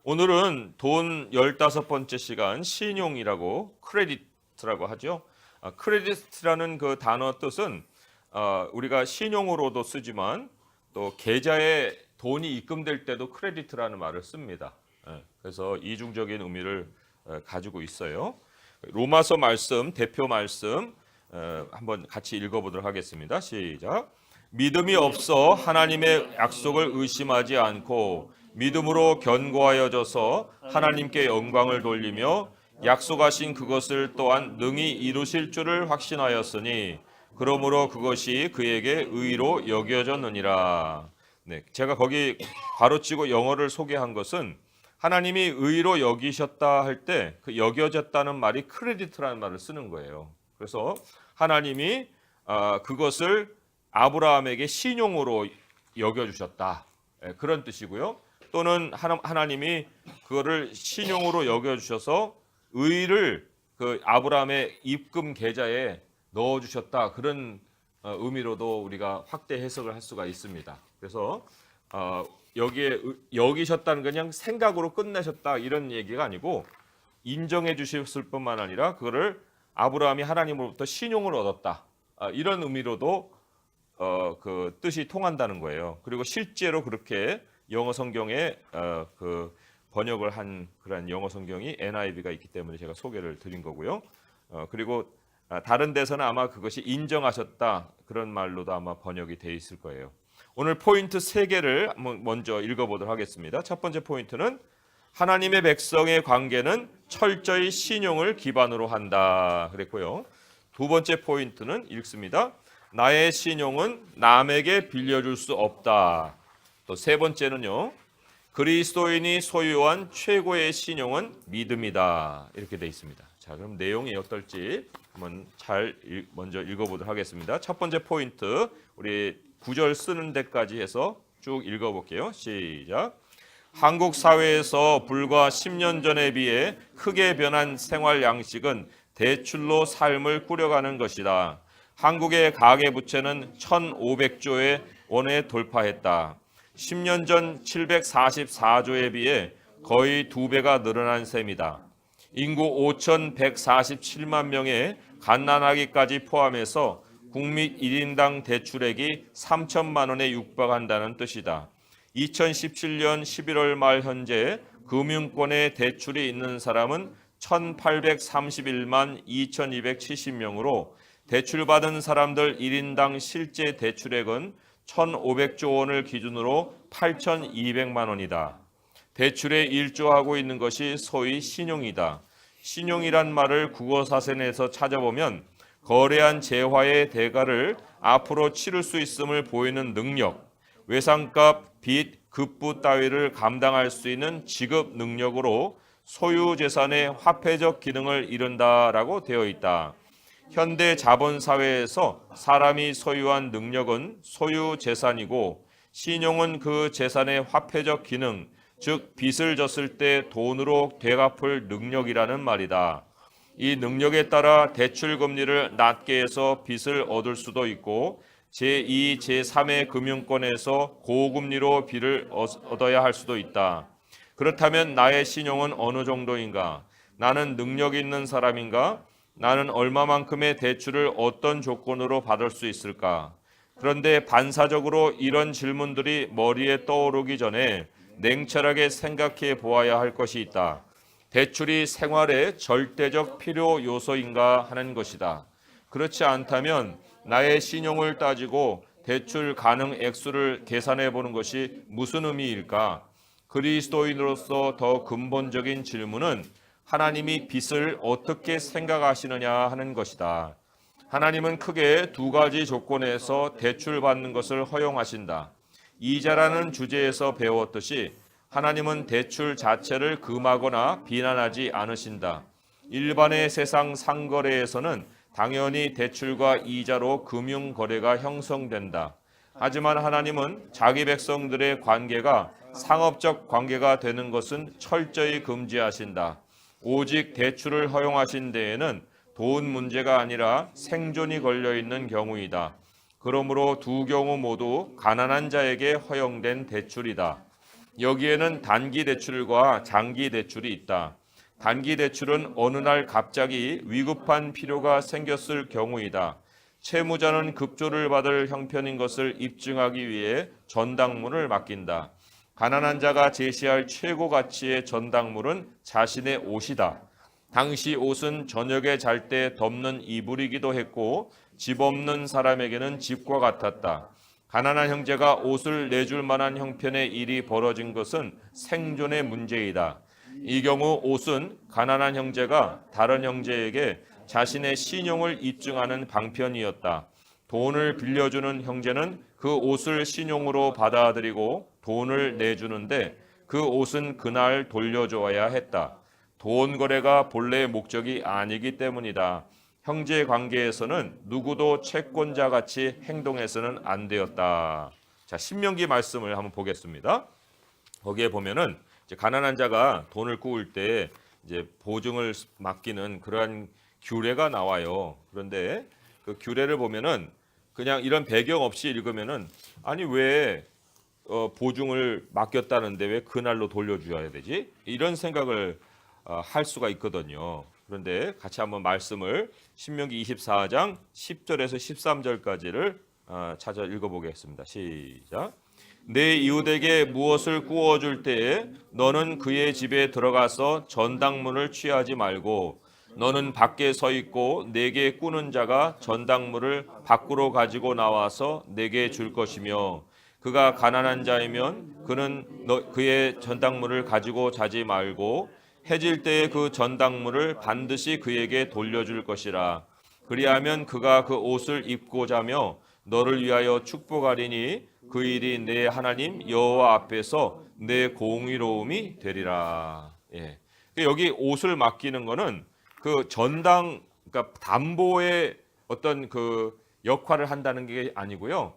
오늘은 돈 15번째 시간 신용이라고 크레디트라고 하죠. 크레디트라는 그 단어 뜻은 우리가 신용으로도 쓰지만 또 계좌에 돈이 입금될 때도 크레디트라는 말을 씁니다. 그래서 이중적인 의미를 가지고 있어요. 로마서 말씀, 대표 말씀 한번 같이 읽어보도록 하겠습니다. 시작. 믿음이 없어 하나님의 약속을 의심하지 않고 믿음으로 견고하여져서 하나님께 영광을 돌리며 약속하신 그것을 또한 능히 이루실 줄을 확신하였으니 그러므로 그것이 그에게 의로 여겨졌느니라. 네, 제가 거기 괄호치고 영어를 소개한 것은 하나님이 의로 여기셨다 할 때 그 여겨졌다는 말이 크레디트라는 말을 쓰는 거예요. 그래서 하나님이 그것을 아브라함에게 신용으로 여겨주셨다. 그런 뜻이고요. 또는 하나님이 그거를 신용으로 여겨주셔서 의를 그 아브라함의 입금 계좌에 넣어주셨다. 그런 의미로도 우리가 확대 해석을 할 수가 있습니다. 그래서 여기에 여기셨다는 그냥 생각으로 끝내셨다 이런 얘기가 아니고 인정해 주셨을 뿐만 아니라 그거를 아브라함이 하나님으로부터 신용을 얻었다. 이런 의미로도 그 뜻이 통한다는 거예요. 그리고 실제로 그렇게 영어 성경에 그 번역을 한 그런 영어 성경이 NIV가 있기 때문에 제가 소개를 드린 거고요. 그리고 다른 데서는 아마 그것이 인정하셨다 그런 말로도 아마 번역이 돼 있을 거예요. 오늘 포인트 3개를 먼저 읽어보도록 하겠습니다. 첫 번째 포인트는 하나님의 백성의 관계는 철저히 신용을 기반으로 한다 그랬고요. 두 번째 포인트는 읽습니다. 나의 신용은 남에게 빌려줄 수 없다. 또 세 번째는요. 그리스도인이 소유한 최고의 신용은 믿음이다. 이렇게 돼 있습니다. 자, 그럼 내용이 어떨지 한번 먼저 읽어보도록 하겠습니다. 첫 번째 포인트 우리 9절 쓰는 데까지 해서 쭉 읽어볼게요. 시작. 한국 사회에서 불과 10년 전에 비해 크게 변한 생활 양식은 대출로 삶을 꾸려가는 것이다. 한국의 가계부채는 1,500조의 원에 돌파했다. 10년 전 744조에 비해 거의 2배가 늘어난 셈이다. 인구 5,147만 명의 갓난아기까지 포함해서 국민 1인당 대출액이 3천만 원에 육박한다는 뜻이다. 2017년 11월 말 현재 금융권에 대출이 있는 사람은 1,831만 2,270명으로 대출받은 사람들 1인당 실제 대출액은 1,500조 원을 기준으로 8,200만 원이다. 대출에 일조하고 있는 것이 소위 신용이다. 신용이란 말을 국어사전에서 찾아보면 거래한 재화의 대가를 앞으로 치를 수 있음을 보이는 능력, 외상값, 빚, 급부 따위를 감당할 수 있는 지급 능력으로 소유재산의 화폐적 기능을 이룬다라고 되어 있다. 현대 자본사회에서 사람이 소유한 능력은 소유재산이고 신용은 그 재산의 화폐적 기능, 즉 빚을 졌을 때 돈으로 되갚을 능력이라는 말이다. 이 능력에 따라 대출 금리를 낮게 해서 빚을 얻을 수도 있고 제2, 제3의 금융권에서 고금리로 빚을 얻어야 할 수도 있다. 그렇다면 나의 신용은 어느 정도인가? 나는 능력 있는 사람인가? 나는 얼마만큼의 대출을 어떤 조건으로 받을 수 있을까? 그런데 반사적으로 이런 질문들이 머리에 떠오르기 전에 냉철하게 생각해 보아야 할 것이 있다. 대출이 생활의 절대적 필요 요소인가 하는 것이다. 그렇지 않다면 나의 신용을 따지고 대출 가능 액수를 계산해 보는 것이 무슨 의미일까? 그리스도인으로서 더 근본적인 질문은 하나님이 빚을 어떻게 생각하시느냐 하는 것이다. 하나님은 크게 두 가지 조건에서 대출받는 것을 허용하신다. 이자라는 주제에서 배웠듯이 하나님은 대출 자체를 금하거나 비난하지 않으신다. 일반의 세상 상거래에서는 당연히 대출과 이자로 금융거래가 형성된다. 하지만 하나님은 자기 백성들의 관계가 상업적 관계가 되는 것은 철저히 금지하신다. 오직 대출을 허용하신 데에는 돈 문제가 아니라 생존이 걸려있는 경우이다. 그러므로 두 경우 모두 가난한 자에게 허용된 대출이다. 여기에는 단기 대출과 장기 대출이 있다. 단기 대출은 어느 날 갑자기 위급한 필요가 생겼을 경우이다. 채무자는 급조를 받을 형편인 것을 입증하기 위해 전당물을 맡긴다. 가난한 자가 제시할 최고 가치의 전당물은 자신의 옷이다. 당시 옷은 저녁에 잘 때 덮는 이불이기도 했고 집 없는 사람에게는 집과 같았다. 가난한 형제가 옷을 내줄 만한 형편의 일이 벌어진 것은 생존의 문제이다. 이 경우 옷은 가난한 형제가 다른 형제에게 자신의 신용을 입증하는 방편이었다. 돈을 빌려주는 형제는 그 옷을 신용으로 받아들이고 돈을 내주는데 그 옷은 그날 돌려줘야 했다. 돈 거래가 본래의 목적이 아니기 때문이다. 형제 관계에서는 누구도 채권자 같이 행동해서는 안 되었다. 자, 신명기 말씀을 한번 보겠습니다. 거기에 보면은 이제 가난한 자가 돈을 꾸을 때 이제 보증을 맡기는 그러한 규례가 나와요. 그런데 그 규례를 보면은 그냥 이런 배경 없이 읽으면은 아니 왜 보증을 맡겼다는데 왜 그날로 돌려줘야 되지? 이런 생각을 할 수가 있거든요. 그런데 같이 한번 말씀을 신명기 24장 10절에서 13절까지를 찾아 읽어보겠습니다. 시작. 내 이웃에게 무엇을 구워줄 때에 너는 그의 집에 들어가서 전당물을 취하지 말고 너는 밖에 서 있고 내게 꾸는 자가 전당물을 밖으로 가지고 나와서 내게 줄 것이며 그가 가난한 자이면 그는 그의 전당물을 가지고 자지 말고 해질 때에 그 전당물을 반드시 그에게 돌려줄 것이라. 그리하면 그가 그 옷을 입고 자며 너를 위하여 축복하리니 그 일이 내 하나님 여호와 앞에서 내 공의로움이 되리라. 예. 여기 옷을 맡기는 거는 그 전당, 그러니까 담보의 어떤 그 역할을 한다는 게 아니고요.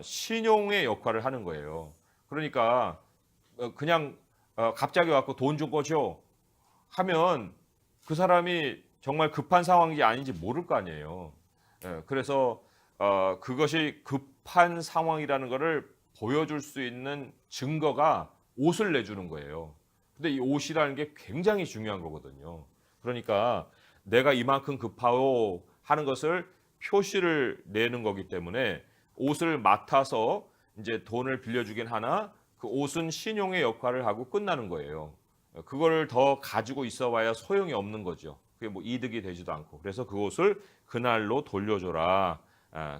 신용의 역할을 하는 거예요. 그러니까 그냥 갑자기 와서 돈 좀 꺼줘 하면 그 사람이 정말 급한 상황인지 아닌지 모를 거 아니에요. 그래서 그것이 급한 상황이라는 것을 보여줄 수 있는 증거가 옷을 내주는 거예요. 근데 이 옷이라는 게 굉장히 중요한 거거든요. 그러니까 내가 이만큼 급하오 하는 것을 표시를 내는 거기 때문에 옷을 맡아서 이제 돈을 빌려주긴 하나 그 옷은 신용의 역할을 하고 끝나는 거예요. 그거를 더 가지고 있어봐야 소용이 없는 거죠. 그게 뭐 이득이 되지도 않고. 그래서 그 옷을 그날로 돌려줘라.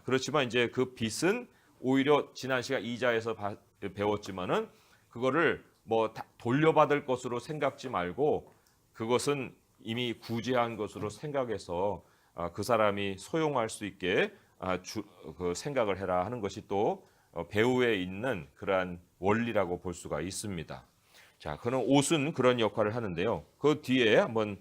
그렇지만 이제 그 빚은 오히려 지난 시간 2자에서 배웠지만은 그거를 뭐 돌려받을 것으로 생각지 말고 그것은 이미 구제한 것으로 생각해서 그 사람이 소용할 수 있게 그 생각을 해라 하는 것이 또 배후에 있는 그러한 원리라고 볼 수가 있습니다. 자, 그는 옷은 그런 역할을 하는데요. 그 뒤에 한번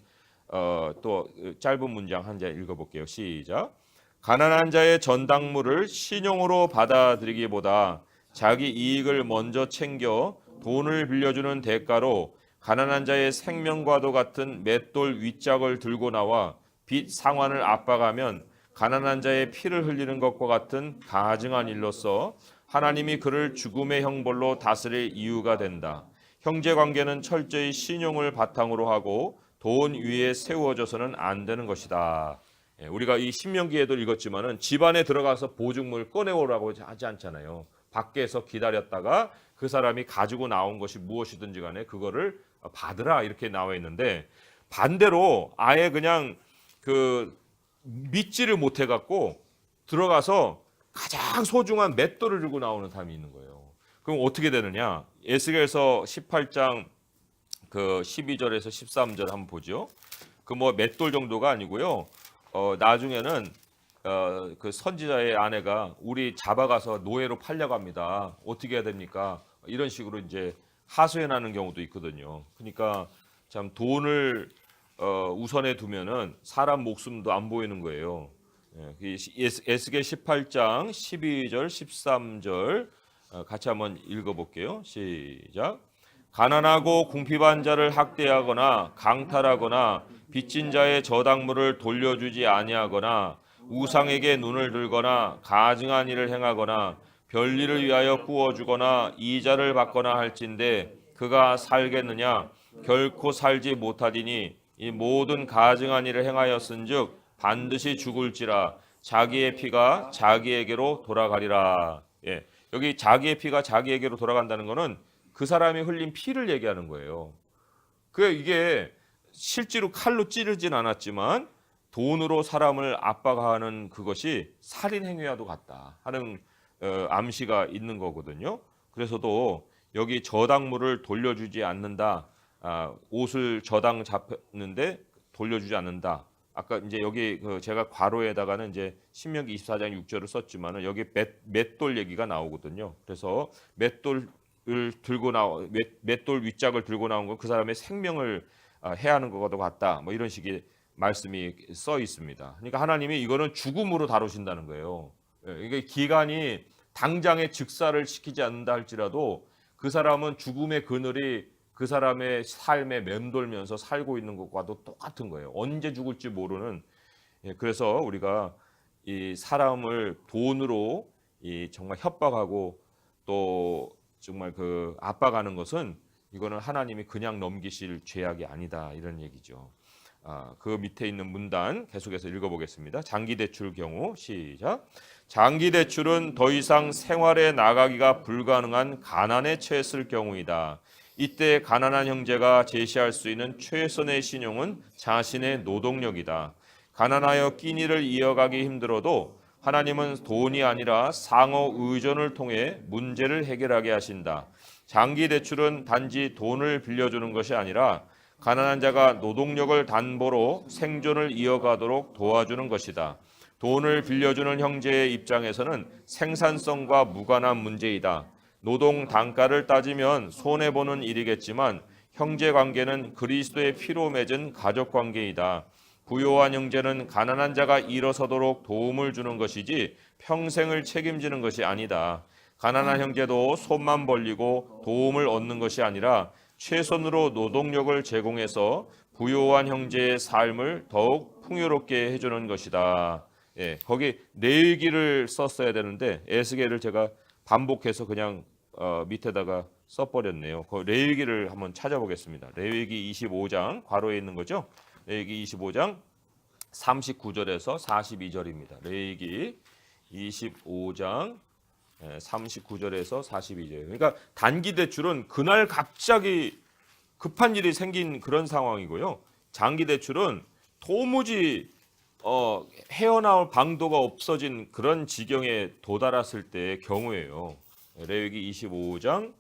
또 짧은 문장 한 장 읽어볼게요. 시작. 가난한 자의 전당물을 신용으로 받아들이기보다 자기 이익을 먼저 챙겨 돈을 빌려주는 대가로 가난한 자의 생명과도 같은 맷돌 윗짝을 들고 나와 빚 상환을 압박하면 가난한 자의 피를 흘리는 것과 같은 가증한 일로서 하나님이 그를 죽음의 형벌로 다스릴 이유가 된다. 형제 관계는 철저히 신용을 바탕으로 하고 돈 위에 세워져서는 안 되는 것이다. 우리가 이 신명기에도 읽었지만은 집 안에 들어가서 보증물 꺼내오라고 하지 않잖아요. 밖에서 기다렸다가 그 사람이 가지고 나온 것이 무엇이든지 간에 그거를 받으라 이렇게 나와 있는데 반대로 아예 그냥 그 믿지를 못해 갖고 들어가서 가장 소중한 맷돌을 들고 나오는 사람이 있는 거예요. 그럼 어떻게 되느냐? 에스겔서 18장 그 12절에서 13절 한번 보죠. 그 뭐 맷돌 정도가 아니고요. 나중에는 그 선지자의 아내가 우리 잡아가서 노예로 팔려갑니다. 어떻게 해야 됩니까? 이런 식으로 이제 하소연하는 경우도 있거든요. 그러니까 참 돈을 우선에 두면은 사람 목숨도 안 보이는 거예요. 에스겔 18장 12절 13절 같이 한번 읽어볼게요. 시작. 가난하고 궁핍한 자를 학대하거나 강탈하거나 빚진 자의 저당물을 돌려주지 아니하거나 우상에게 눈을 들거나 가증한 일을 행하거나 별일을 위하여 구워주거나 이자를 받거나 할진대 그가 살겠느냐? 결코 살지 못하리니 이 모든 가증한 일을 행하였은즉 반드시 죽을지라. 자기의 피가 자기에게로 돌아가리라. 예, 여기 자기의 피가 자기에게로 돌아간다는 것은 그 사람이 흘린 피를 얘기하는 거예요. 이게 실제로 칼로 찌르진 않았지만 돈으로 사람을 압박하는 그것이 살인 행위와도 같다 하는 암시가 있는 거거든요. 그래서도 여기 저당물을 돌려주지 않는다. 옷을 저당 잡혔는데 돌려주지 않는다. 아까 이제 여기 제가 괄호에다가는 이제 신명기 24장 6절을 썼지만은 여기 맷돌 얘기가 나오거든요. 그래서 맷돌을 들고 맷돌 윗짝을 들고 나온 건 그 사람의 생명을 해하는 것과도 같다. 뭐 이런 식의 말씀이 써 있습니다. 그러니까 하나님이 이거는 죽음으로 다루신다는 거예요. 이게 기간이 당장에 즉사를 시키지 않는다 할지라도 그 사람은 죽음의 그늘이 그 사람의 삶에 맴돌면서 살고 있는 것과도 똑같은 거예요. 언제 죽을지 모르는. 그래서 우리가 이 사람을 돈으로 정말 협박하고 또 정말 압박하는 것은 이거는 하나님이 그냥 넘기실 죄악이 아니다 이런 얘기죠. 그 밑에 있는 문단 계속해서 읽어보겠습니다. 장기 대출 경우 시작. 장기 대출은 더 이상 생활에 나가기가 불가능한 가난에 처했을 경우이다. 이때 가난한 형제가 제시할 수 있는 최선의 신용은 자신의 노동력이다. 가난하여 끼니를 이어가기 힘들어도 하나님은 돈이 아니라 상호 의존을 통해 문제를 해결하게 하신다. 장기 대출은 단지 돈을 빌려주는 것이 아니라 가난한 자가 노동력을 담보로 생존을 이어가도록 도와주는 것이다. 돈을 빌려주는 형제의 입장에서는 생산성과 무관한 문제이다. 노동 단가를 따지면 손해보는 일이겠지만 형제 관계는 그리스도의 피로 맺은 가족 관계이다. 부요한 형제는 가난한 자가 일어서도록 도움을 주는 것이지 평생을 책임지는 것이 아니다. 가난한 형제도 손만 벌리고 도움을 얻는 것이 아니라 최선으로 노동력을 제공해서 부요한 형제의 삶을 더욱 풍요롭게 해주는 것이다. 예, 거기 레위기를 썼어야 되는데 에스겔을 제가 반복해서 그냥 밑에다가 써버렸네요. 그 레위기를 한번 찾아보겠습니다. 레위기 25장 괄호에 있는 거죠. 레위기 25장 39절에서 42절입니다. 레위기 25장 39절에서 42절. 그러니까 단기 대출은 그날 갑자기 급한 일이 생긴 그런 상황이고요. 장기 대출은 도무지 헤어나올 방도가 없어진 그런 지경에 도달했을 때의 경우예요. 레위기 25장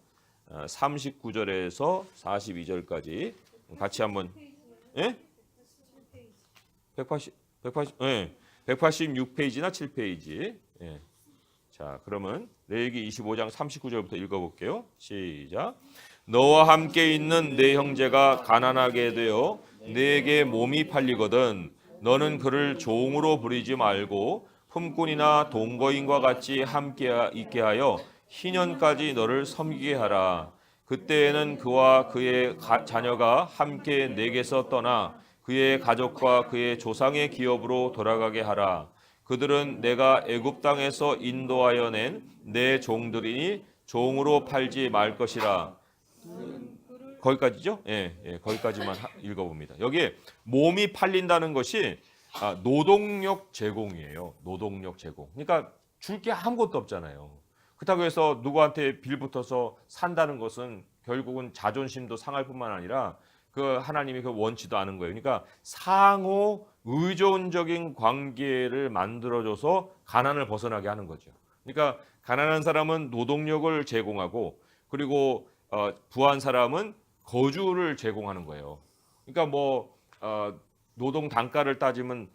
39절에서 42절까지 같이 한번 186페이지나 7페이지. 예. 자, 그러면 레위기 25장 39절부터 읽어볼게요. 시작. 너와 함께 있는 내 형제가 가난하게 되어 내게 몸이 팔리거든 너는 그를 종으로 부리지 말고 품꾼이나 동거인과 같이 함께 있게 하여 희년까지 너를 섬기게 하라. 그때에는 그와 그의 자녀가 함께 내게서 떠나 그의 가족과 그의 조상의 기업으로 돌아가게 하라. 그들은 내가 애굽 땅에서 인도하여 낸 내 종들이니 종으로 팔지 말 것이라. 거기까지죠? 예, 거기까지만 읽어봅니다. 여기에 몸이 팔린다는 것이 노동력 제공이에요. 노동력 제공. 그러니까 줄 게 아무것도 없잖아요. 그렇다고 해서 누구한테 빌붙어서 산다는 것은 결국은 자존심도 상할 뿐만 아니라 그 하나님이 그 원치도 않은 거예요. 그러니까 상호 의존적인 관계를 만들어줘서 가난을 벗어나게 하는 거죠. 그러니까 가난한 사람은 노동력을 제공하고 그리고 부한 사람은 거주를 제공하는 거예요. 그러니까 노동 단가를 따지면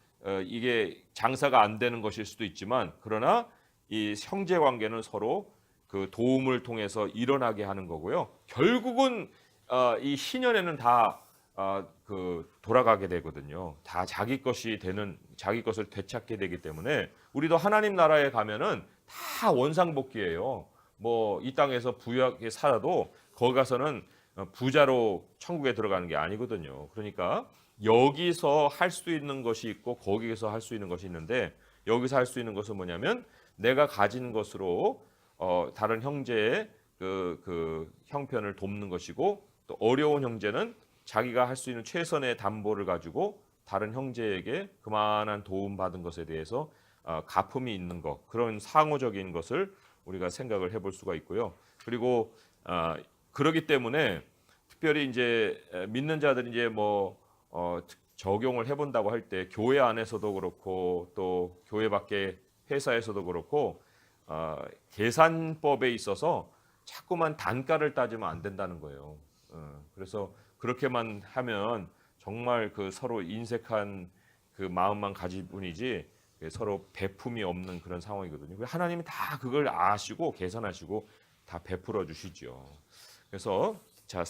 이게 장사가 안 되는 것일 수도 있지만 그러나 이 형제 관계는 서로 그 도움을 통해서 일어나게 하는 거고요. 결국은 이 신년에는 다 돌아가게 되거든요. 다 자기 것이 되는 자기 것을 되찾게 되기 때문에 우리도 하나님 나라에 가면은 다 원상복귀예요. 이 땅에서 부유하게 살아도 거기 가서는 부자로 천국에 들어가는 게 아니거든요. 그러니까 여기서 할 수 있는 것이 있고 거기에서 할 수 있는 것이 있는데 여기서 할 수 있는 것은 뭐냐면 내가 가진 것으로 다른 형제의 그 형편을 돕는 것이고, 또 어려운 형제는 자기가 할 수 있는 최선의 담보를 가지고 다른 형제에게 그만한 도움 받은 것에 대해서 가품이 있는 것, 그런 상호적인 것을 우리가 생각을 해볼 수가 있고요. 그리고 그러기 때문에 특별히 이제 믿는 자들이 이제 적용을 해본다고 할 때 교회 안에서도 그렇고 또 교회 밖에 회사에서도 그렇고 계산법에 있어서 자꾸만 단가를 따지면 안 된다는 거예요. 그래서 그렇게만 하면 정말 그 서로 인색한 그 마음만 가질 뿐이지 서로 베품이 없는 그런 상황이거든요. 하나님이 다 그걸 아시고 계산하시고 다 베풀어 주시죠. 그래서 자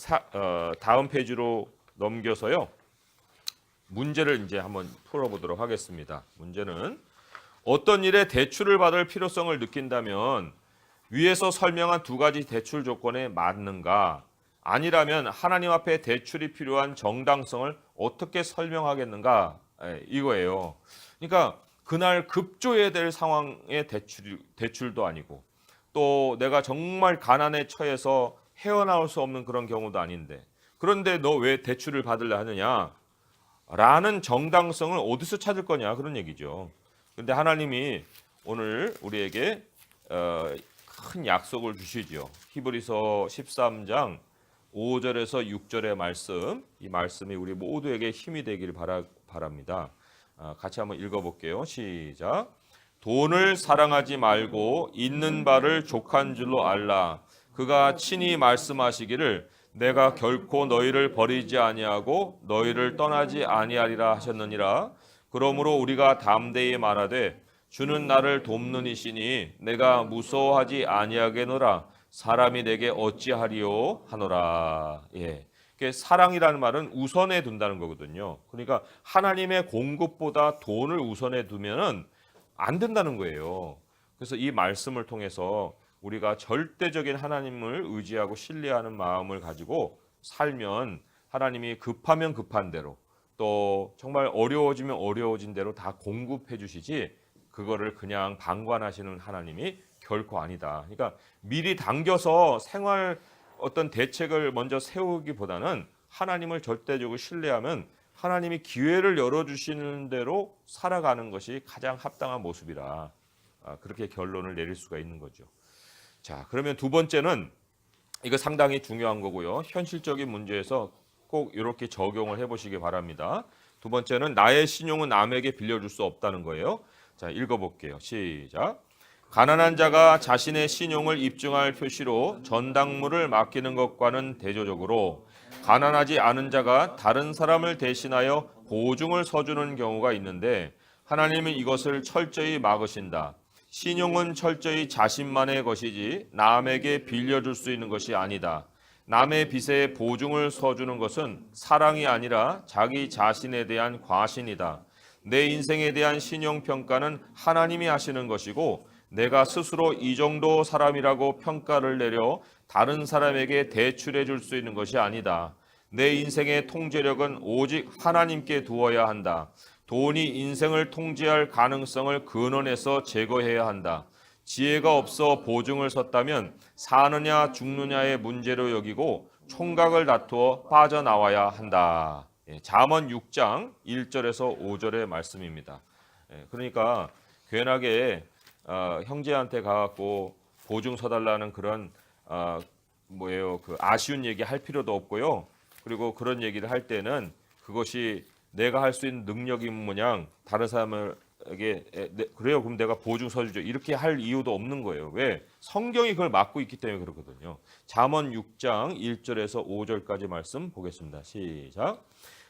다음 페이지로 넘겨서요. 문제를 이제 한번 풀어보도록 하겠습니다. 문제는 어떤 일에 대출을 받을 필요성을 느낀다면 위에서 설명한 두 가지 대출 조건에 맞는가? 아니라면 하나님 앞에 대출이 필요한 정당성을 어떻게 설명하겠는가? 이거예요. 그러니까 그날 급조해야 될 상황의 대출도 아니고 또 내가 정말 가난에 처해서 헤어나올 수 없는 그런 경우도 아닌데 그런데 너 왜 대출을 받으려 하느냐? 라는 정당성을 어디서 찾을 거냐 그런 얘기죠. 그런데 하나님이 오늘 우리에게 큰 약속을 주시죠. 히브리서 13장 5절에서 6절의 말씀, 이 말씀이 우리 모두에게 힘이 되기를 바랍니다. 같이 한번 읽어볼게요. 시작. 돈을 사랑하지 말고 있는 바를 족한 줄로 알라. 그가 친히 말씀하시기를 내가 결코 너희를 버리지 아니하고 너희를 떠나지 아니하리라 하셨느니라. 그러므로 우리가 담대히 말하되 주는 나를 돕는 이시니 내가 무서워하지 아니하겠노라. 사람이 내게 어찌하리요 하노라. 예. 사랑이라는 말은 우선에 둔다는 거거든요. 그러니까 하나님의 공급보다 돈을 우선에 두면은 안 된다는 거예요. 그래서 이 말씀을 통해서 우리가 절대적인 하나님을 의지하고 신뢰하는 마음을 가지고 살면 하나님이 급하면 급한 대로 또 정말 어려워지면 어려워진 대로 다 공급해 주시지 그거를 그냥 방관하시는 하나님이 결코 아니다. 그러니까 미리 당겨서 생활 어떤 대책을 먼저 세우기보다는 하나님을 절대적으로 신뢰하면 하나님이 기회를 열어주시는 대로 살아가는 것이 가장 합당한 모습이라 그렇게 결론을 내릴 수가 있는 거죠. 자, 그러면 두 번째는 이거 상당히 중요한 거고요. 현실적인 문제에서 꼭 이렇게 적용을 해보시기 바랍니다. 두 번째는 나의 신용은 남에게 빌려줄 수 없다는 거예요. 자, 읽어볼게요. 시작. 가난한 자가 자신의 신용을 입증할 표시로 전당물을 맡기는 것과는 대조적으로 가난하지 않은 자가 다른 사람을 대신하여 보증을 서주는 경우가 있는데 하나님은 이것을 철저히 막으신다. 신용은 철저히 자신만의 것이지 남에게 빌려줄 수 있는 것이 아니다. 남의 빚에 보증을 서주는 것은 사랑이 아니라 자기 자신에 대한 과신이다. 내 인생에 대한 신용평가는 하나님이 하시는 것이고 내가 스스로 이 정도 사람이라고 평가를 내려 다른 사람에게 대출해 줄 수 있는 것이 아니다. 내 인생의 통제력은 오직 하나님께 두어야 한다. 돈이 인생을 통제할 가능성을 근원에서 제거해야 한다. 지혜가 없어 보증을 섰다면 사느냐 죽느냐의 문제로 여기고 총각을 다투어 빠져나와야 한다. 잠언 6장 1절에서 5절의 말씀입니다. 그러니까 괜하게 형제한테 가갖고 보증 서달라는 그런 그 아쉬운 얘기 할 필요도 없고요. 그리고 그런 얘기를 할 때는 그것이 내가 할 수 있는 능력인 모양 다른 사람에게 그래요 그럼 내가 보증 서주죠 이렇게 할 이유도 없는 거예요. 왜? 성경이 그걸 막고 있기 때문에 그렇거든요. 잠언 6장 1절에서 5절까지 말씀 보겠습니다. 시작.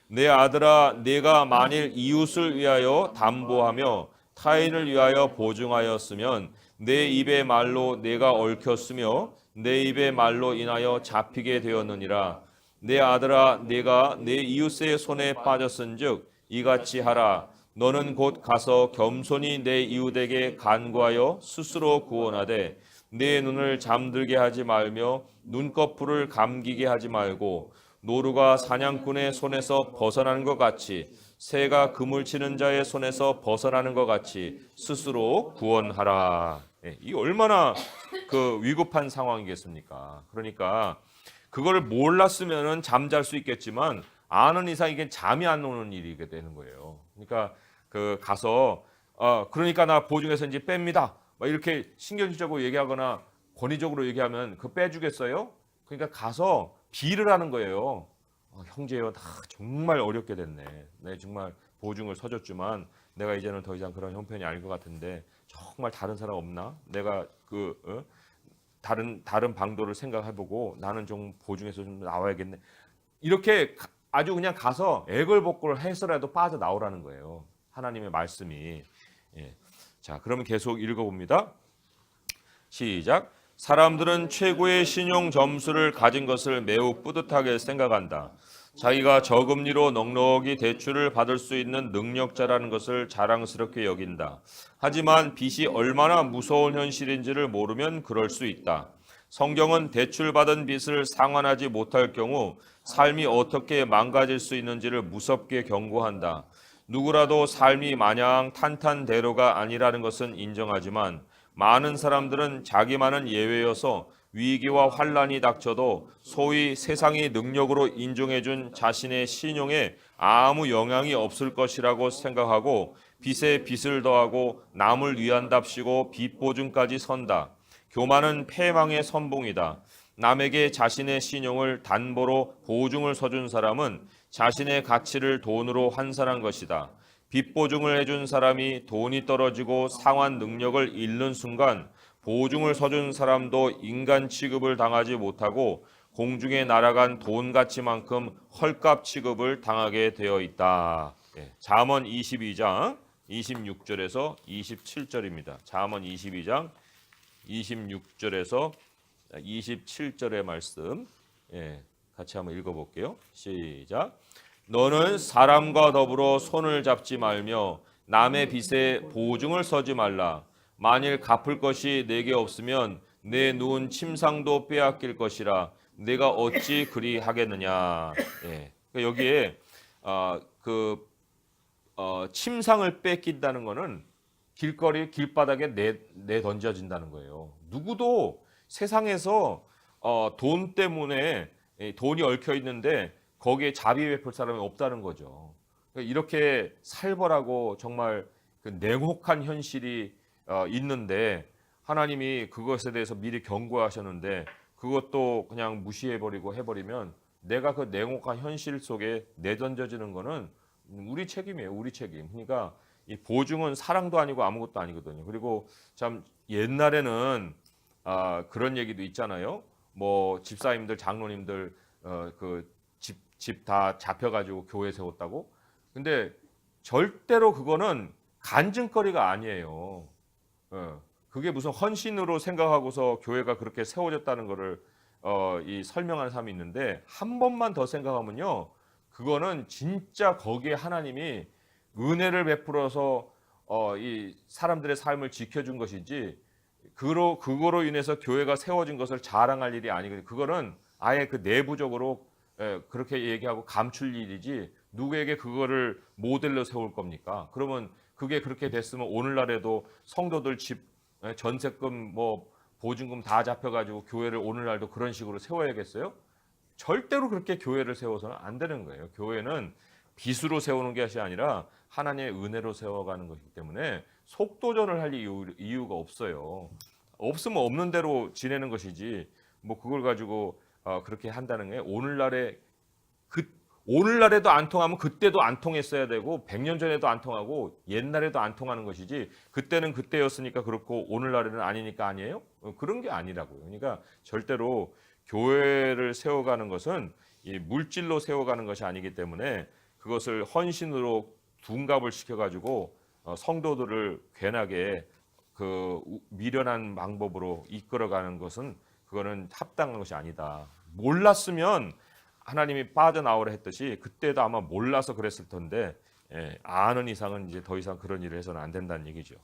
내 아들아 내가 만일 이웃을 위하여 담보하며 타인을 위하여 보증하였으면 내 입의 말로 내가 얽혔으며 내 입의 말로 인하여 잡히게 되었느니라. 내 아들아 내가 내 이웃의 손에 빠졌은즉 이같이 하라. 너는 곧 가서 겸손히 내 이웃에게 간구하여 스스로 구원하되 내 눈을 잠들게 하지 말며 눈꺼풀을 감기게 하지 말고 노루가 사냥꾼의 손에서 벗어나는 것 같이 새가 그물 치는 자의 손에서 벗어나는 것 같이 스스로 구원하라. 예, 이 얼마나 그 위급한 상황이겠습니까? 그러니까 그걸 몰랐으면은 잠잘 수 있겠지만 아는 이상 이게 잠이 안 오는 일이게 되는 거예요. 그러니까 그 가서 그러니까 나 보증해서 이제 뺍니다. 막 이렇게 신경질적으로 얘기하거나 권위적으로 얘기하면 그 빼주겠어요? 그러니까 가서 비를 하는 거예요. 형제요, 다 정말 어렵게 됐네. 내 정말 보증을 서줬지만 내가 이제는 더 이상 그런 형편이 아닐 것 같은데 정말 다른 사람 없나? 내가 다른 방도를 생각해보고 나는 좀 보증해서 좀 나와야겠네. 이렇게 아주 그냥 가서 애걸복걸 해서라도 빠져 나오라는 거예요. 하나님의 말씀이. 예. 자, 그러면 계속 읽어봅니다. 시작. 사람들은 최고의 신용 점수를 가진 것을 매우 뿌듯하게 생각한다. 자기가 저금리로 넉넉히 대출을 받을 수 있는 능력자라는 것을 자랑스럽게 여긴다. 하지만 빚이 얼마나 무서운 현실인지를 모르면 그럴 수 있다. 성경은 대출받은 빚을 상환하지 못할 경우 삶이 어떻게 망가질 수 있는지를 무섭게 경고한다. 누구라도 삶이 마냥 탄탄대로가 아니라는 것은 인정하지만 많은 사람들은 자기만은 예외여서 위기와 환란이 닥쳐도 소위 세상이 능력으로 인정해준 자신의 신용에 아무 영향이 없을 것이라고 생각하고 빚에 빚을 더하고 남을 위한답시고 빚 보증까지 선다. 교만은 패망의 선봉이다. 남에게 자신의 신용을 담보로 보증을 서준 사람은 자신의 가치를 돈으로 환산한 것이다. 빚 보증을 해준 사람이 돈이 떨어지고 상환 능력을 잃는 순간 보증을 서준 사람도 인간 취급을 당하지 못하고 공중에 날아간 돈 가치만큼 헐값 취급을 당하게 되어 있다. 잠언 22장 26절에서 27절입니다. 잠언 22장 26절에서 27절의 말씀 같이 한번 읽어볼게요. 시작. 너는 사람과 더불어 손을 잡지 말며 남의 빚에 보증을 서지 말라. 만일 갚을 것이 내게 없으면 내 누운 침상도 빼앗길 것이라. 내가 어찌 그리 하겠느냐. 그러니까 여기에 침상을 뺏긴다는 것은 길거리 길바닥에 내 던져진다는 거예요. 누구도 세상에서 돈 때문에 돈이 얽혀 있는데 거기에 자비 베풀 사람이 없다는 거죠. 이렇게 살벌하고 정말 그 냉혹한 현실이 있는데 하나님이 그것에 대해서 미리 경고하셨는데 그것도 그냥 무시해버리고 해버리면 내가 그 냉혹한 현실 속에 내던져지는 거는 우리 책임이에요. 우리 책임. 그러니까 이 보증은 사랑도 아니고 아무것도 아니거든요. 그리고 참 옛날에는 그런 얘기도 있잖아요. 뭐 집사님들, 장로님들 집 다 잡혀가지고 교회 세웠다고. 근데 절대로 그거는 간증거리가 아니에요. 그게 무슨 헌신으로 생각하고서 교회가 그렇게 세워졌다는 거를 이 설명하는 사람이 있는데 한 번만 더 생각하면요, 그거는 진짜 거기에 하나님이 은혜를 베풀어서 이 사람들의 삶을 지켜준 것이지 그거로 인해서 교회가 세워진 것을 자랑할 일이 아니거든요. 그거는 아예 그 내부적으로 그렇게 얘기하고 감출 일이지 누구에게 그거를 모델로 세울 겁니까? 그러면 그게 그렇게 됐으면 오늘날에도 성도들 집 전세금 뭐 보증금 다 잡혀가지고 교회를 오늘날도 그런 식으로 세워야겠어요? 절대로 그렇게 교회를 세워서는 안 되는 거예요. 교회는 빚으로 세우는 것이 아니라 하나님의 은혜로 세워가는 것이기 때문에 속도전을 할 이유가 없어요. 없으면 없는 대로 지내는 것이지 뭐 그걸 가지고 그렇게 한다는 게 오늘날에도 안 통하면 그때도 안 통했어야 되고 100년 전에도 안 통하고 옛날에도 안 통하는 것이지 그때는 그때였으니까 그렇고 오늘날에는 아니니까 아니에요? 그런 게 아니라고요. 그러니까 절대로 교회를 세워가는 것은 이 물질로 세워가는 것이 아니기 때문에 그것을 헌신으로 둔갑을 시켜가지고 성도들을 괜하게 그 미련한 방법으로 이끌어가는 것은 그거는 합당한 것이 아니다. 몰랐으면 하나님이 빠져나오라 했듯이 그때도 아마 몰라서 그랬을 텐데 아는 이상은 이제 더 이상 그런 일을 해서는 안 된다는 얘기죠.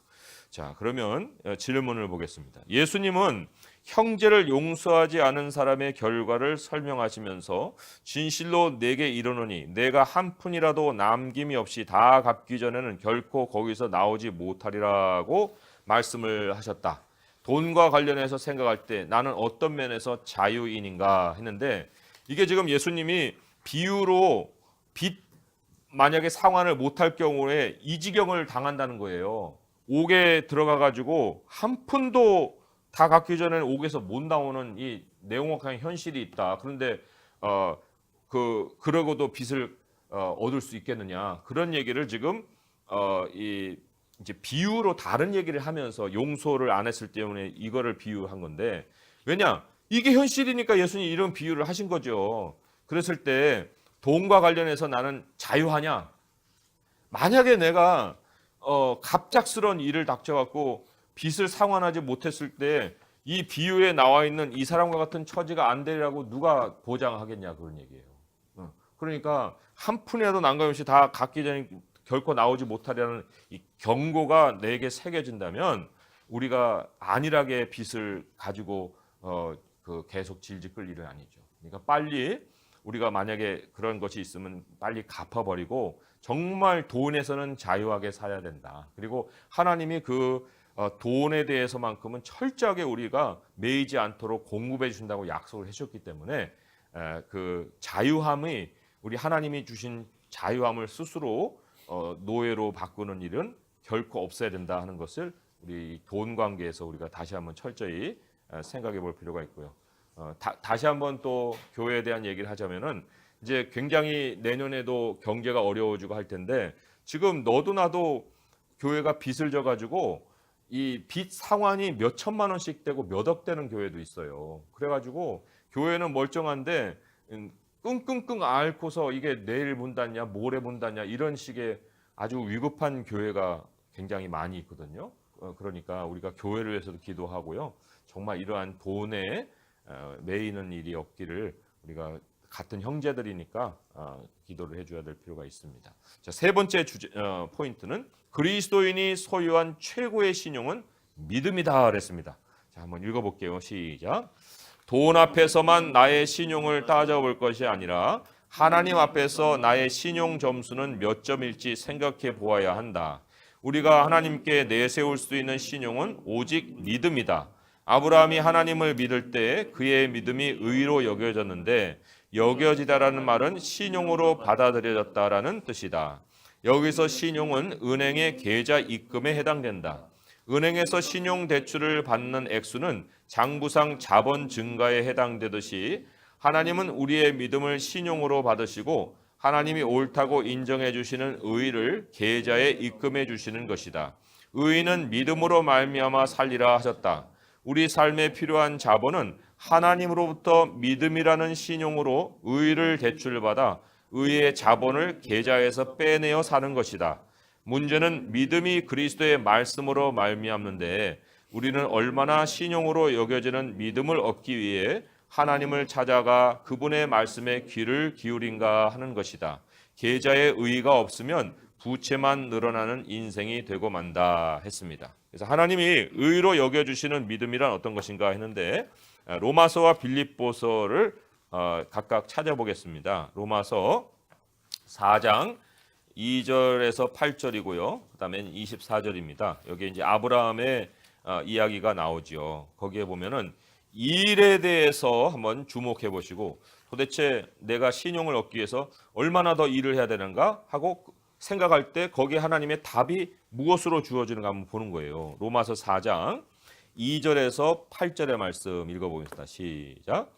자, 그러면 질문을 보겠습니다. 예수님은 형제를 용서하지 않은 사람의 결과를 설명하시면서 진실로 내게 이르노니 내가 한 푼이라도 남김이 없이 다 갚기 전에는 결코 거기서 나오지 못하리라고 말씀을 하셨다. 돈과 관련해서 생각할 때 나는 어떤 면에서 자유인인가 했는데, 이게 지금 예수님이 비유로 빚 만약에 상환을 못할 경우에 이 지경을 당한다는 거예요. 옥에 들어가 가지고 한 푼도 다 갚기 전에 옥에서 못 나오는 이 냉혹한 현실이 있다. 그런데 그러고도 빚을 얻을 수 있겠느냐, 그런 얘기를 지금 이제 비유로 다른 얘기를 하면서 용서를 안 했을 때문에 이거를 비유한 건데, 왜냐, 이게 현실이니까 예수님이 이런 비유를 하신 거죠. 그랬을 때 돈과 관련해서 나는 자유하냐? 만약에 내가 갑작스러운 일을 닥쳐갖고 빚을 상환하지 못했을 때 이 비유에 나와 있는 이 사람과 같은 처지가 안 되리라고 누가 보장하겠냐, 그런 얘기예요. 그러니까 한 푼이라도 난감 없이 다 갚기 전에 결코 나오지 못하려는 이 경고가 내게 새겨진다면 우리가 안일하게 빚을 가지고 계속 질질 끌 일은 아니죠. 그러니까 빨리 우리가 만약에 그런 것이 있으면 빨리 갚아버리고 정말 돈에서는 자유하게 살아야 된다. 그리고 하나님이 그 돈에 대해서만큼은 철저하게 우리가 매이지 않도록 공급해 주신다고 약속을 해주셨기 때문에 그 자유함이, 우리 하나님이 주신 자유함을 스스로 노예로 바꾸는 일은 결코 없어야 된다 하는 것을 우리 돈 관계에서 우리가 다시 한번 철저히 생각해 볼 필요가 있고요. 다시 한번 또 교회에 대한 얘기를 하자면은, 이제 굉장히 내년에도 경제가 어려워지고 할 텐데, 지금 너도 나도 교회가 빚을 져 가지고 이 빚 상환이 몇 천만 원씩 되고 몇 억 되는 교회도 있어요. 그래가지고 교회는 멀쩡한데 끙끙끙 앓고서 이게 내일 문 닫냐 모레 문 닫냐 이런 식의 아주 위급한 교회가 굉장히 많이 있거든요. 그러니까 우리가 교회를 위해서도 기도하고요. 정말 이러한 돈에 매이는 일이 없기를 우리가 같은 형제들이니까 기도를 해줘야 될 필요가 있습니다. 자, 세 번째 포인트는 그리스도인이 소유한 최고의 신용은 믿음이다 그랬습니다. 자, 한번 읽어볼게요. 시작. 돈 앞에서만 나의 신용을 따져볼 것이 아니라 하나님 앞에서 나의 신용 점수는 몇 점일지 생각해 보아야 한다. 우리가 하나님께 내세울 수 있는 신용은 오직 믿음이다. 아브라함이 하나님을 믿을 때 그의 믿음이 의로 여겨졌는데, 여겨지다라는 말은 신용으로 받아들여졌다라는 뜻이다. 여기서 신용은 은행의 계좌 입금에 해당된다. 은행에서 신용 대출을 받는 액수는 장부상 자본 증가에 해당되듯이 하나님은 우리의 믿음을 신용으로 받으시고 하나님이 옳다고 인정해 주시는 의를 계좌에 입금해 주시는 것이다. 의인은 믿음으로 말미암아 살리라 하셨다. 우리 삶에 필요한 자본은 하나님으로부터 믿음이라는 신용으로 의를 대출받아 의의 자본을 계좌에서 빼내어 사는 것이다. 문제는 믿음이 그리스도의 말씀으로 말미암는데 우리는 얼마나 신용으로 여겨지는 믿음을 얻기 위해 하나님을 찾아가 그분의 말씀에 귀를 기울인가 하는 것이다. 계좌에 의가 없으면 부채만 늘어나는 인생이 되고 만다 했습니다. 그래서 하나님이 의로 여겨주시는 믿음이란 어떤 것인가 했는데, 로마서와 빌립보서를 각각 찾아보겠습니다. 로마서 4장 2절에서 8절이고요. 그다음에 24절입니다. 여기 이제 아브라함의 이야기가 나오죠. 거기에 보면은 일에 대해서 한번 주목해 보시고, 도대체 내가 신용을 얻기 위해서 얼마나 더 일을 해야 되는가 하고 생각할 때 거기에 하나님의 답이 무엇으로 주어지는가 한번 보는 거예요. 로마서 4장 2절에서 8절의 말씀 읽어보겠습니다. 시작.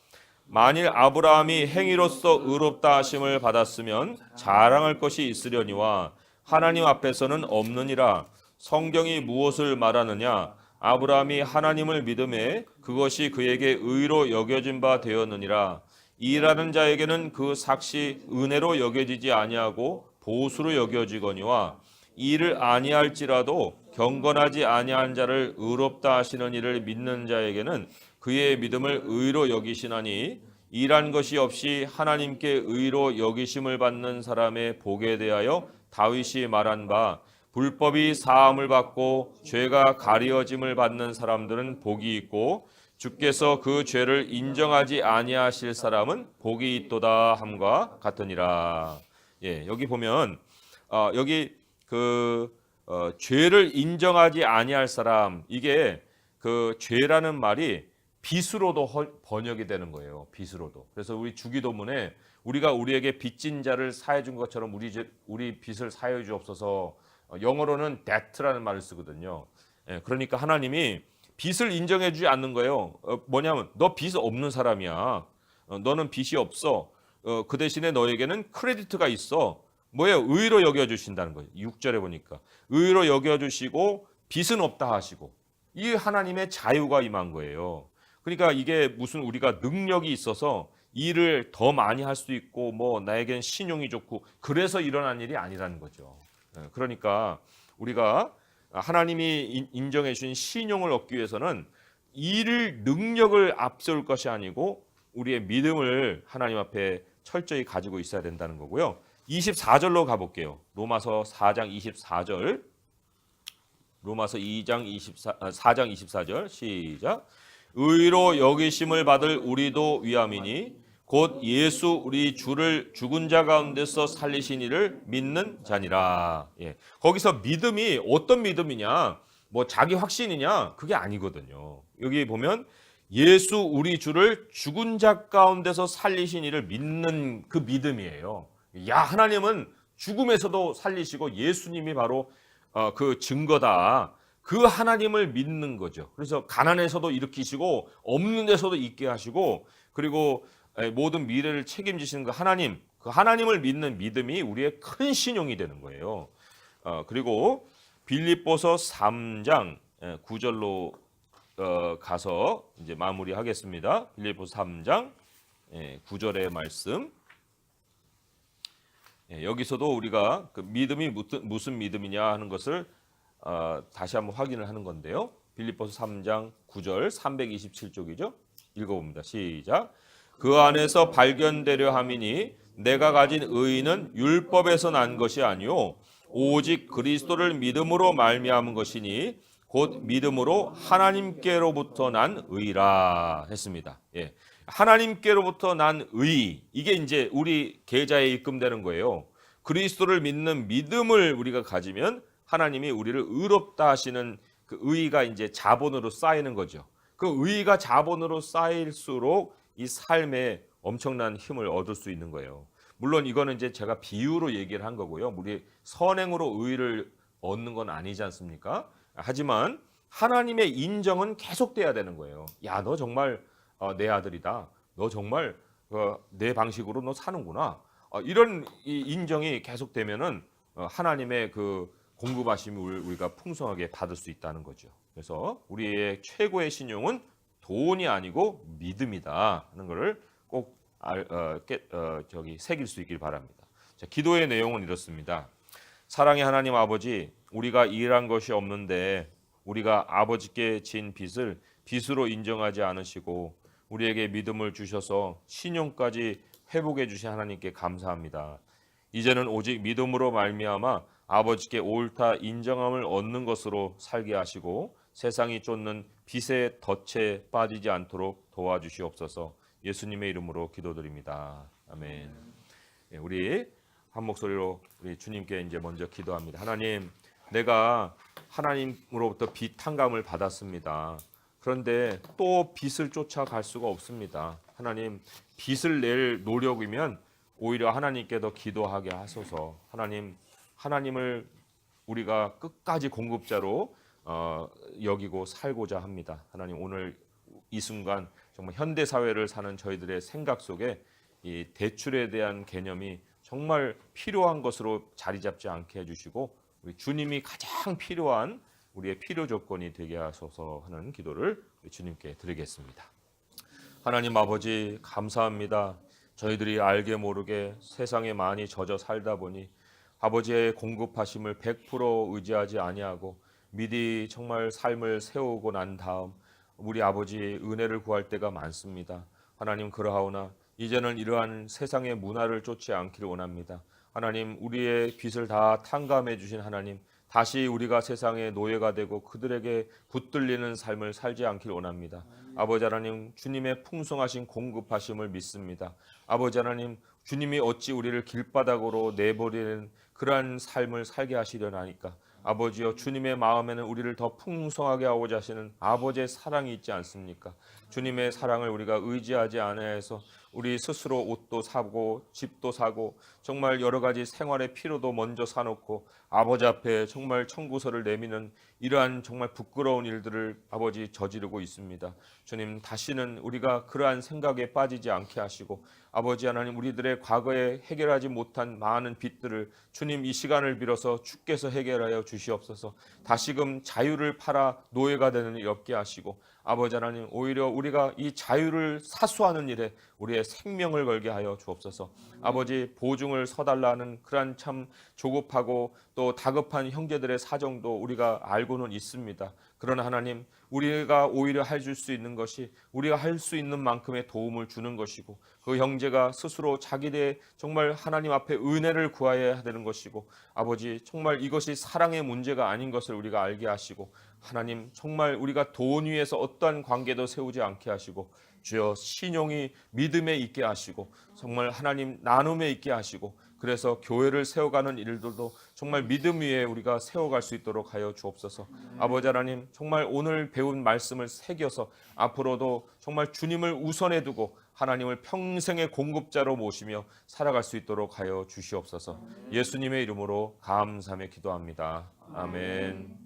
만일 아브라함이 행위로서 의롭다 하심을 받았으면 자랑할 것이 있으려니와 하나님 앞에서는 없느니라. 성경이 무엇을 말하느냐? 아브라함이 하나님을 믿음에 그것이 그에게 의로 여겨진 바 되었느니라. 일하는 자에게는 그 삭시 은혜로 여겨지지 아니하고 보수로 여겨지거니와 일을 아니할지라도 경건하지 아니한 자를 의롭다 하시는 이를 믿는 자에게는 그의 믿음을 의로 여기시나니 일한 것이 없이 하나님께 의로 여기심을 받는 사람의 복에 대하여 다윗이 말한 바 불법이 사함을 받고 죄가 가리어짐을 받는 사람들은 복이 있고 주께서 그 죄를 인정하지 아니하실 사람은 복이 있도다 함과 같으니라. 예, 여기 보면 여기 죄를 인정하지 아니할 사람, 이게 그 죄라는 말이 빚으로도 번역이 되는 거예요. 빚으로도. 그래서 우리 주기도문에 우리가 우리에게 빚진 자를 사해 준 것처럼 우리 빚을 사해 주옵소서. 영어로는 debt라는 말을 쓰거든요. 예, 그러니까 하나님이 빚을 인정해 주지 않는 거예요. 뭐냐면 너 빚 없는 사람이야. 너는 빚이 없어. 그 대신에 너에게는 크레디트가 있어. 뭐예요? 의로 여겨주신다는 거예요. 6절에 보니까 의로 여겨주시고 빚은 없다 하시고, 이 하나님의 자유가 임한 거예요. 그러니까 이게 무슨 우리가 능력이 있어서 일을 더 많이 할 수 있고 뭐 나에겐 신용이 좋고 그래서 일어난 일이 아니라는 거죠. 그러니까 우리가 하나님이 인정해 주신 신용을 얻기 위해서는 일 능력을 앞세울 것이 아니고 우리의 믿음을 하나님 앞에 철저히 가지고 있어야 된다는 거고요. 24절로 가볼게요. 로마서 4장 24절. 로마서 4장 24절 시작. 의로 여기심을 받을 우리도 위함이니 곧 예수 우리 주를 죽은 자 가운데서 살리신 이를 믿는 자니라. 예. 거기서 믿음이 어떤 믿음이냐, 뭐 자기 확신이냐, 그게 아니거든요. 여기 보면 예수 우리 주를 죽은 자 가운데서 살리신 이를 믿는 그 믿음이에요. 야, 하나님은 죽음에서도 살리시고 예수님이 바로 그 증거다. 그 하나님을 믿는 거죠. 그래서 가난에서도 일으키시고 없는 데서도 있게 하시고, 그리고 모든 미래를 책임지시는 그 하나님, 그 하나님을 믿는 믿음이 우리의 큰 신용이 되는 거예요. 그리고 빌립보서 3장 9절로 가서 이제 마무리하겠습니다. 빌립보서 3장 9절의 말씀. 여기서도 우리가 그 믿음이 무슨 믿음이냐 하는 것을 다시 한번 확인을 하는 건데요. 빌립보서 3장 9절 327쪽이죠. 읽어봅니다. 시작. 그 안에서 발견되려 함이니 내가 가진 의는 율법에서 난 것이 아니요 오직 그리스도를 믿음으로 말미암은 것이니 곧 믿음으로 하나님께로부터 난 의라 했습니다. 예. 하나님께로부터 난 의, 이게 이제 우리 계좌에 입금되는 거예요. 그리스도를 믿는 믿음을 우리가 가지면 하나님이 우리를 의롭다 하시는 그 의가 이제 자본으로 쌓이는 거죠. 그 의가 자본으로 쌓일수록 이 삶에 엄청난 힘을 얻을 수 있는 거예요. 물론 이거는 이제 제가 비유로 얘기를 한 거고요. 우리 선행으로 의를 얻는 건 아니지 않습니까? 하지만 하나님의 인정은 계속돼야 되는 거예요. 야, 너 정말 내 아들이다. 너 정말 내 방식으로 너 사는구나. 이런 이 인정이 계속되면은 하나님의 그 공급하심을 우리가 풍성하게 받을 수 있다는 거죠. 그래서 우리의 최고의 신용은 돈이 아니고 믿음이다 하는 것을 꼭 새길 수 있길 바랍니다. 자, 기도의 내용은 이렇습니다. 사랑의 하나님 아버지, 우리가 일한 것이 없는데 우리가 아버지께 진 빚을 빚으로 인정하지 않으시고 우리에게 믿음을 주셔서 신용까지 회복해 주신 하나님께 감사합니다. 이제는 오직 믿음으로 말미암아 아버지께 옳다 인정함을 얻는 것으로 살게 하시고 세상이 쫓는 빚의 덫에 빠지지 않도록 도와주시옵소서. 예수님의 이름으로 기도드립니다. 아멘. 우리 한 목소리로 우리 주님께 이제 먼저 기도합니다. 하나님, 내가 하나님으로부터 빚 탕감을 받았습니다. 그런데 또 빚을 쫓아갈 수가 없습니다. 하나님, 빚을 낼 노력이면 오히려 하나님께 더 기도하게 하소서. 하나님을 우리가 끝까지 공급자로 여기고 살고자 합니다. 하나님, 오늘 이 순간 정말 현대 사회를 사는 저희들의 생각 속에 이 대출에 대한 개념이 정말 필요한 것으로 자리 잡지 않게 해주시고 우리 주님이 가장 필요한 우리의 필요 조건이 되게 하소서 하는 기도를 우리 주님께 드리겠습니다. 하나님 아버지, 감사합니다. 저희들이 알게 모르게 세상에 많이 젖어 살다 보니 아버지의 공급하심을 100% 의지하지 아니하고 미리 정말 삶을 세우고 난 다음 우리 아버지 은혜를 구할 때가 많습니다. 하나님, 그러하오나 이제는 이러한 세상의 문화를 쫓지 않기를 원합니다. 하나님, 우리의 빚을 다 탕감해 주신 하나님, 다시 우리가 세상의 노예가 되고 그들에게 붙들리는 삶을 살지 않기를 원합니다. 아버지 하나님, 주님의 풍성하신 공급하심을 믿습니다. 아버지 하나님, 주님이 어찌 우리를 길바닥으로 내버리는 그러한 삶을 살게 하시려나니까. 아버지여, 주님의 마음에는 우리를 더 풍성하게 하고자 하시는 아버지의 사랑이 있지 않습니까? 주님의 사랑을 우리가 의지하지 않아서 우리 스스로 옷도 사고 집도 사고 정말 여러 가지 생활의 필요도 먼저 사놓고 아버지 앞에 정말 청구서를 내미는 이러한 정말 부끄러운 일들을 아버지 저지르고 있습니다. 주님, 다시는 우리가 그러한 생각에 빠지지 않게 하시고 아버지 하나님, 우리들의 과거에 해결하지 못한 많은 빚들을 주님 이 시간을 빌어서 주께서 해결하여 주시옵소서. 다시금 자유를 팔아 노예가 되는 일 없게 하시고 아버지 하나님, 오히려 우리가 이 자유를 사수하는 일에 우리의 생명을 걸게 하여 주옵소서. 아버지, 보증을 서달라는 그러한 참 조급하고 또 다급한 형제들의 사정도 우리가 알고는 있습니다. 그러나 하나님, 우리가 오히려 해줄 수 있는 것이 우리가 할 수 있는 만큼의 도움을 주는 것이고, 그 형제가 스스로 자기의 정말 하나님 앞에 은혜를 구해야 되는 것이고, 아버지 정말 이것이 사랑의 문제가 아닌 것을 우리가 알게 하시고, 하나님 정말 우리가 돈 위에서 어떠한 관계도 세우지 않게 하시고, 주여 신용이 믿음에 있게 하시고 정말 하나님 나눔에 있게 하시고, 그래서 교회를 세워가는 일들도 정말 믿음 위에 우리가 세워갈 수 있도록 하여 주옵소서. 아버지 하나님, 정말 오늘 배운 말씀을 새겨서 앞으로도 정말 주님을 우선에 두고 하나님을 평생의 공급자로 모시며 살아갈 수 있도록 하여 주시옵소서. 예수님의 이름으로 감사하며 기도합니다. 아멘.